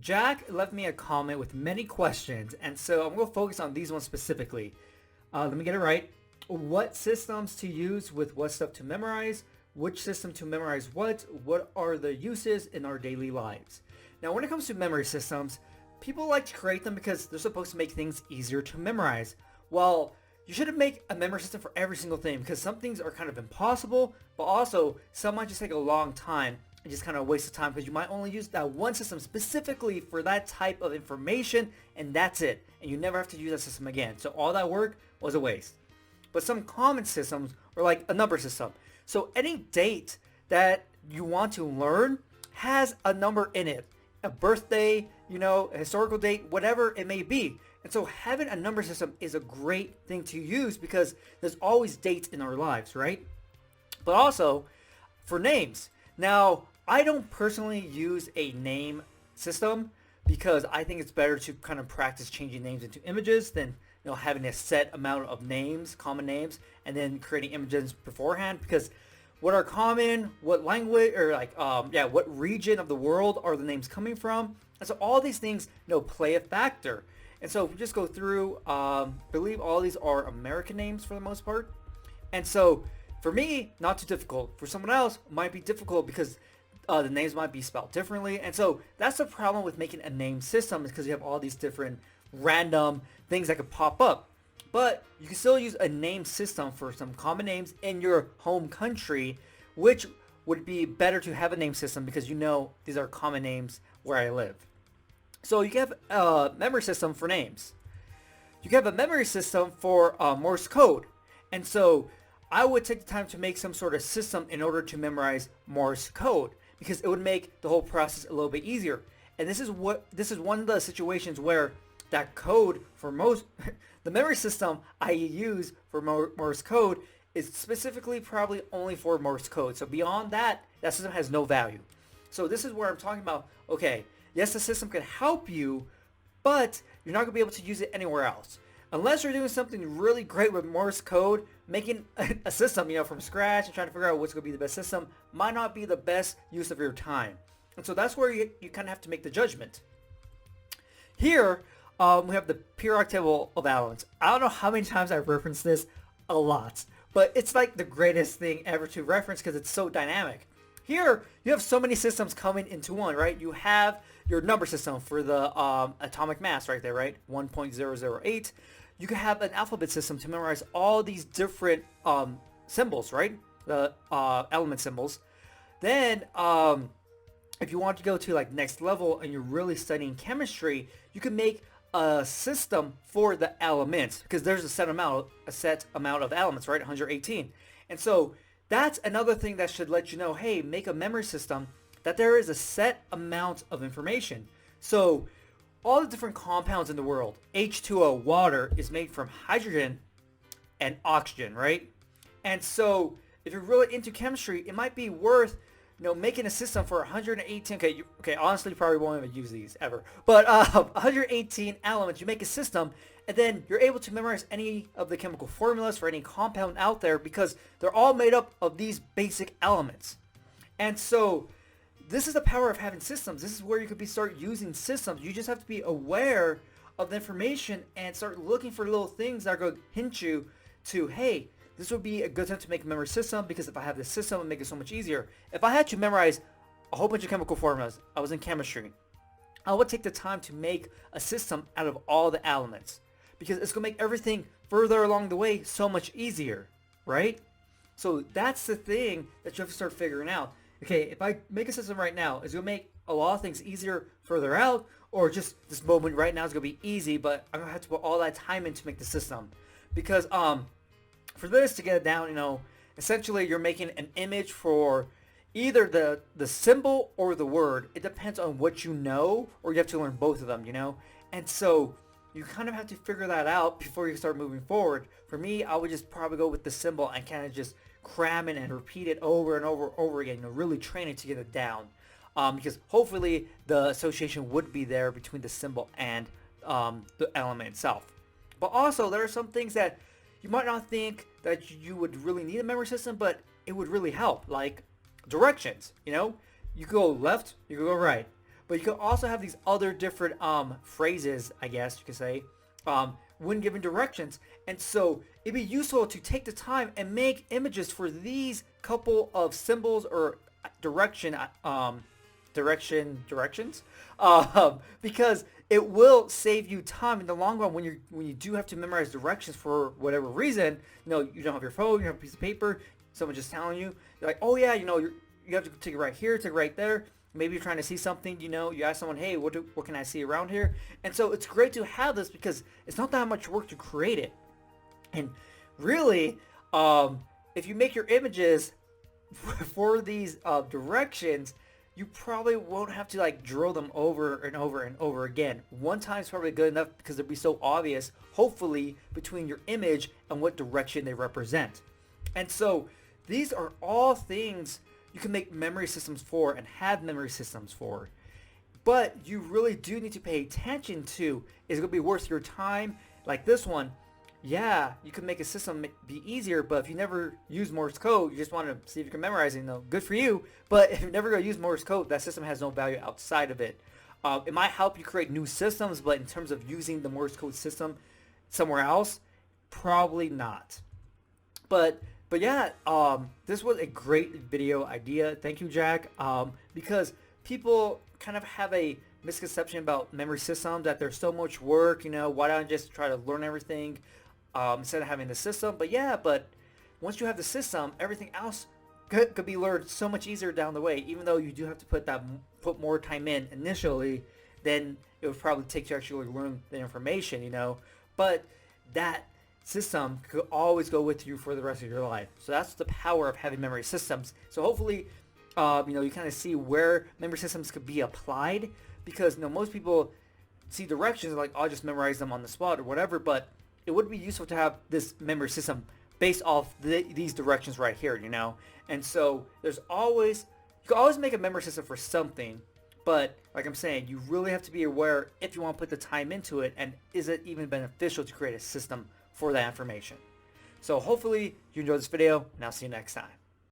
Jack left me a comment with many questions, and so I'm going to focus on these ones specifically. Let me get it right. What systems to use with what stuff to memorize? Which system to memorize what? What are the uses in our daily lives? Now, when it comes to memory systems, people like to create them because they're supposed to make things easier to memorize. Well, you shouldn't make a memory system for every single thing because some things are kind of impossible, but also some might just take a long time and just kind of waste of time because you might only use that one system specifically for that type of information, and that's it. And you never have to use that system again. So all that work was a waste. But some common systems are like a number system. So any date that you want to learn has a number in it. A birthday, a historical date, whatever it may be. And so having a number system is a great thing to use because there's always dates in our lives, right? But also for names. Now, I don't personally use a name system because I think it's better to kind of practice changing names into images than having a set amount of names, common names, and then creating images beforehand. Because what are common, what language, or what region of the world are the names coming from? And so all these things, play a factor. And so if we just go through, I believe all these are American names for the most part. And so for me, not too difficult. For someone else, it might be difficult because the names might be spelled differently. And so that's the problem with making a name system, is because you have all these different random things that could pop up. But you can still use a name system for some common names in your home country, which would be better to have a name system because these are common names where I live. So you can have a memory system for names. You can have a memory system for Morse code. And so I would take the time to make some sort of system in order to memorize Morse code because it would make the whole process a little bit easier. And this is one of the situations where that code for the memory system I use for Morse code is specifically probably only for Morse code. So beyond that, that system has no value. So this is where I'm talking about, okay, yes, the system can help you, but you're not going to be able to use it anywhere else. Unless you're doing something really great with Morse code, making a system, from scratch and trying to figure out what's going to be the best system might not be the best use of your time. And so that's where you kind of have to make the judgment. Here, we have the periodic table of elements. I don't know how many times I've referenced this, a lot, but it's like the greatest thing ever to reference because it's so dynamic. Here, you have so many systems coming into one, right? You have your number system for the atomic mass right there, right? 1.008. You can have an alphabet system to memorize all these different symbols, right? The element symbols. Then, if you want to go to next level and you're really studying chemistry, you can make a system for the elements because there's a set amount of elements, right? 118. And so that's another thing that should let you know, hey, make a memory system that there is a set amount of information. So all the different compounds in the world, H2O, water, is made from hydrogen and oxygen, right? And so if you're really into chemistry, it might be worth making a system for 118, okay, honestly, you probably won't even use these ever, but 118 elements, you make a system, and then you're able to memorize any of the chemical formulas for any compound out there because they're all made up of these basic elements. And so this is the power of having systems. This is where you could start using systems. You just have to be aware of the information and start looking for little things that are going to hint you to, hey, this would be a good time to make a memory system because if I have this system, it would make it so much easier. If I had to memorize a whole bunch of chemical formulas, I was in chemistry, I would take the time to make a system out of all the elements because it's going to make everything further along the way so much easier, right? So that's the thing that you have to start figuring out. Okay, if I make a system right now, is it going to make a lot of things easier further out, or just this moment right now is going to be easy, but I'm going to have to put all that time in to make the system? Because for this to get it down, essentially you're making an image for either the symbol or the word. It depends on what you know, or you have to learn both of them, And so you kind of have to figure that out before you start moving forward. For me, I would just probably go with the symbol and kind of just cram it and repeat it over and over again, really train it to get it down. Because hopefully the association would be there between the symbol and the element itself. But also, there are some things that you might not think that you would really need a memory system, but it would really help, like directions. You could go left, you could go right. but you can also have these other different phrases, I guess you could say, when given directions. And so it'd be useful to take the time and make images for these couple of symbols or directions, because it will save you time in the long run when you do have to memorize directions for whatever reason. You don't have your phone, you have a piece of paper, someone just telling you, you're like, oh yeah, you have to take it right here, take it right there. Maybe you're trying to see something, you ask someone, hey, what can I see around here? And so it's great to have this because it's not that much work to create it. And really, if you make your images for these directions, you probably won't have to drill them over and over and over again. One time is probably good enough because it'll be so obvious, hopefully, between your image and what direction they represent. And so these are all things you can make memory systems for and have memory systems for. But you really do need to pay attention to, is it going to be worth your time? Like this one, yeah, you can make a system be easier, but if you never use Morse code, you just want to see if you can memorize it, good for you. But if you're never going to use Morse code, that system has no value outside of it. It might help you create new systems, but in terms of using the Morse code system somewhere else, probably not. But yeah, this was a great video idea. Thank you, Jack. Because people kind of have a misconception about memory systems, that there's so much work, why don't I just try to learn everything instead of having the system? But once you have the system, everything else could be learned so much easier down the way. Even though you do have to put more time in initially, then it would probably take to actually learn the information, But that system could always go with you for the rest of your life. So that's the power of having memory systems. So hopefully, you kind of see where memory systems could be applied, because most people see directions like, I'll just memorize them on the spot or whatever, but it would be useful to have this memory system based off these directions right here, And so you can always make a memory system for something, but like I'm saying, you really have to be aware if you want to put the time into it, and is it even beneficial to create a system for that information. So hopefully you enjoyed this video, and I'll see you next time.